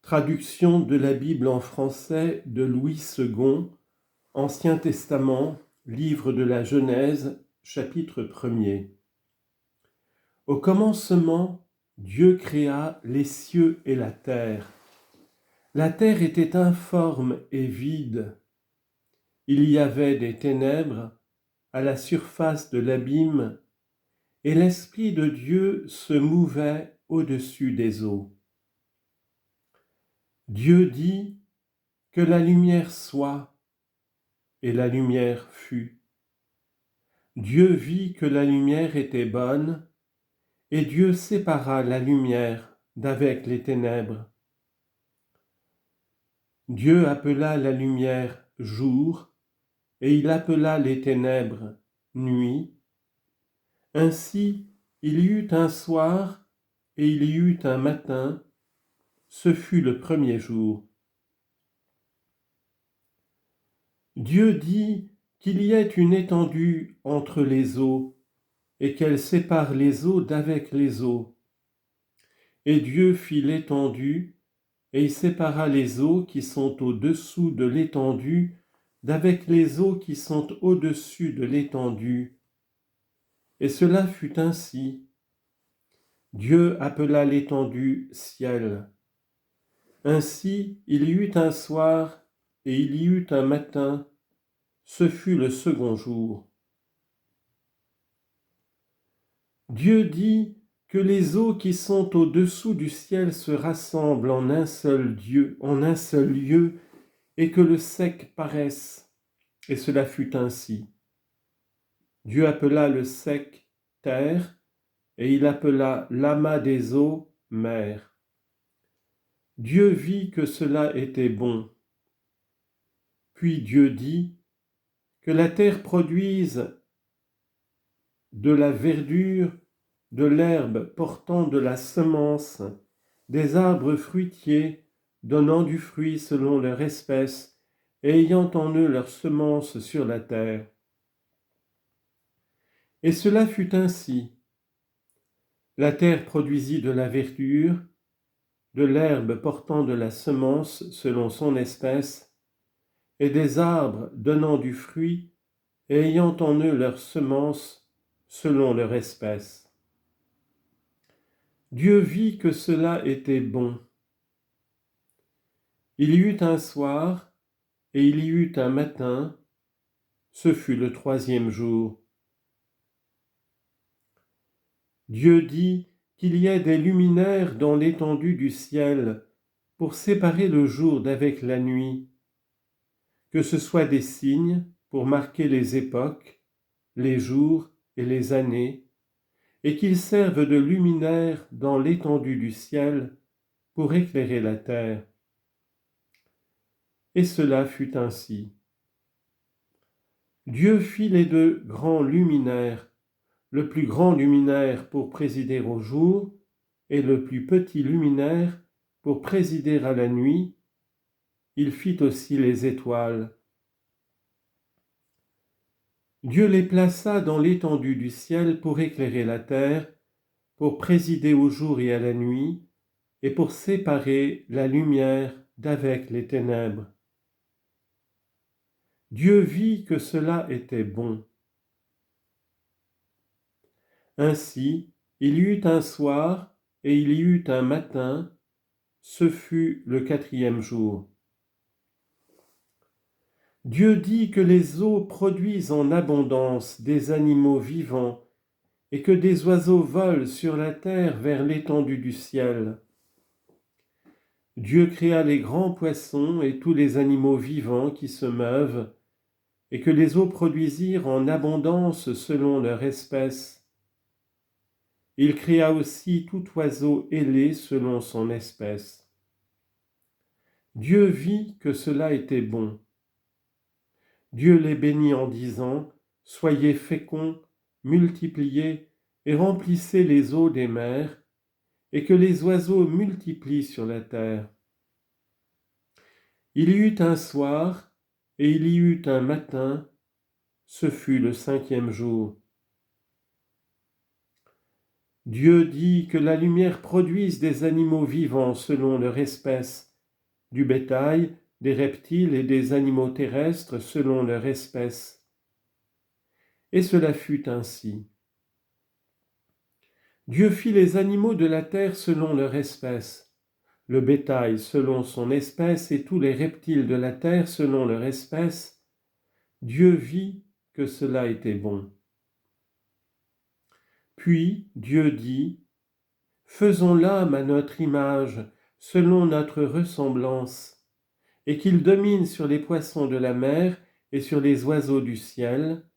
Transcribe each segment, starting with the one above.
Traduction de la Bible en français de Louis II, Ancien Testament, livre de la Genèse, chapitre 1er. Au commencement, Dieu créa les cieux et la terre. La terre était informe et vide. Il y avait des ténèbres à la surface de l'abîme, et l'Esprit de Dieu se mouvait au-dessus des eaux. Dieu dit que la lumière soit, et la lumière fut. Dieu vit que la lumière était bonne, et Dieu sépara la lumière d'avec les ténèbres. Dieu appela la lumière jour, et il appela les ténèbres nuit. Ainsi il y eut un soir, et il y eut un matin, ce fut le premier jour. Dieu dit qu'il y ait une étendue entre les eaux, et qu'elle sépare les eaux d'avec les eaux. Et Dieu fit l'étendue, et il sépara les eaux qui sont au-dessous de l'étendue d'avec les eaux qui sont au-dessus de l'étendue. Et cela fut ainsi. Dieu appela l'étendue ciel. Ainsi il y eut un soir, et il y eut un matin, ce fut le second jour. Dieu dit que les eaux qui sont au-dessous du ciel se rassemblent en un seul lieu, et que le sec paraisse. Et cela fut ainsi. Dieu appela le sec terre, et il appela l'amas des eaux mer. Dieu vit que cela était bon. Puis Dieu dit que la terre produise de la verdure, de l'herbe portant de la semence, des arbres fruitiers donnant du fruit selon leur espèce et ayant en eux leur semence sur la terre. Et cela fut ainsi. La terre produisit de la verdure, de l'herbe portant de la semence selon son espèce, et des arbres donnant du fruit et ayant en eux leur semence selon leur espèce. Dieu vit que cela était bon. Il y eut un soir, et il y eut un matin, ce fut le troisième jour. Dieu dit qu'il y ait des luminaires dans l'étendue du ciel pour séparer le jour d'avec la nuit, que ce soit des signes pour marquer les époques, les jours et les années, et qu'ils servent de luminaires dans l'étendue du ciel pour éclairer la terre. Et cela fut ainsi. Dieu fit les deux grands luminaires, le plus grand luminaire pour présider au jour, et le plus petit luminaire pour présider à la nuit. Il fit aussi les étoiles. Dieu les plaça dans l'étendue du ciel pour éclairer la terre, pour présider au jour et à la nuit, et pour séparer la lumière d'avec les ténèbres. Dieu vit que cela était bon. Ainsi, il y eut un soir et il y eut un matin, ce fut le quatrième jour. Dieu dit que les eaux produisent en abondance des animaux vivants et que des oiseaux volent sur la terre vers l'étendue du ciel. Dieu créa les grands poissons et tous les animaux vivants qui se meuvent, et que les eaux produisirent en abondance selon leur espèce. Il créa aussi tout oiseau ailé selon son espèce. Dieu vit que cela était bon. Dieu les bénit en disant : « Soyez féconds, multipliez et remplissez les eaux des mers, et que les oiseaux multiplient sur la terre. » Il y eut un soir, et il y eut un matin, ce fut le cinquième jour. Dieu dit que la lumière produise des animaux vivants selon leur espèce, du bétail, des reptiles et des animaux terrestres selon leur espèce. Et cela fut ainsi. Dieu fit les animaux de la terre selon leur espèce, le bétail selon son espèce et tous les reptiles de la terre selon leur espèce. Dieu vit que cela était bon. Puis Dieu dit, « Faisons l'homme à notre image, selon notre ressemblance, et qu'il domine sur les poissons de la mer et sur les oiseaux du ciel,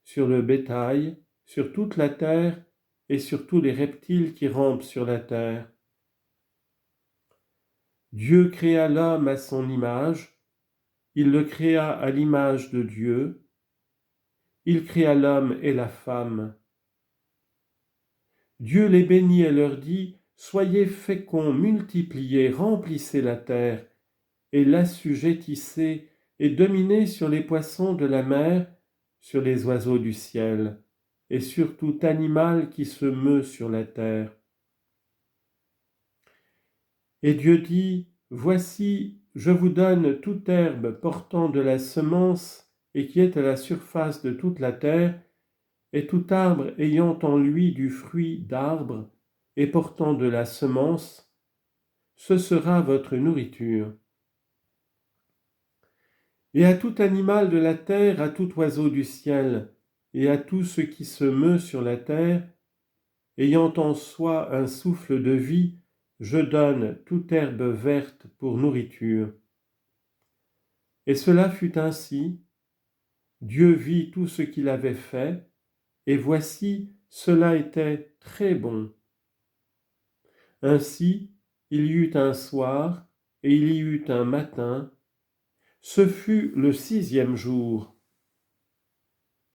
sur le bétail, sur toute la terre et sur tous les reptiles qui rampent sur la terre. » Dieu créa l'homme à son image, il le créa à l'image de Dieu, il créa l'homme et la femme. Dieu les bénit et leur dit, « Soyez féconds, multipliez, remplissez la terre, et l'assujettissez, et dominez sur les poissons de la mer, sur les oiseaux du ciel, et sur tout animal qui se meut sur la terre. » Et Dieu dit, « Voici, je vous donne toute herbe portant de la semence et qui est à la surface de toute la terre, et tout arbre ayant en lui du fruit d'arbre et portant de la semence, ce sera votre nourriture. Et à tout animal de la terre, à tout oiseau du ciel, et à tout ce qui se meut sur la terre, ayant en soi un souffle de vie, je donne toute herbe verte pour nourriture. » Et cela fut ainsi. Dieu vit tout ce qu'il avait fait, et voici, cela était très bon. Ainsi, il y eut un soir, et il y eut un matin. Ce fut le 6e jour.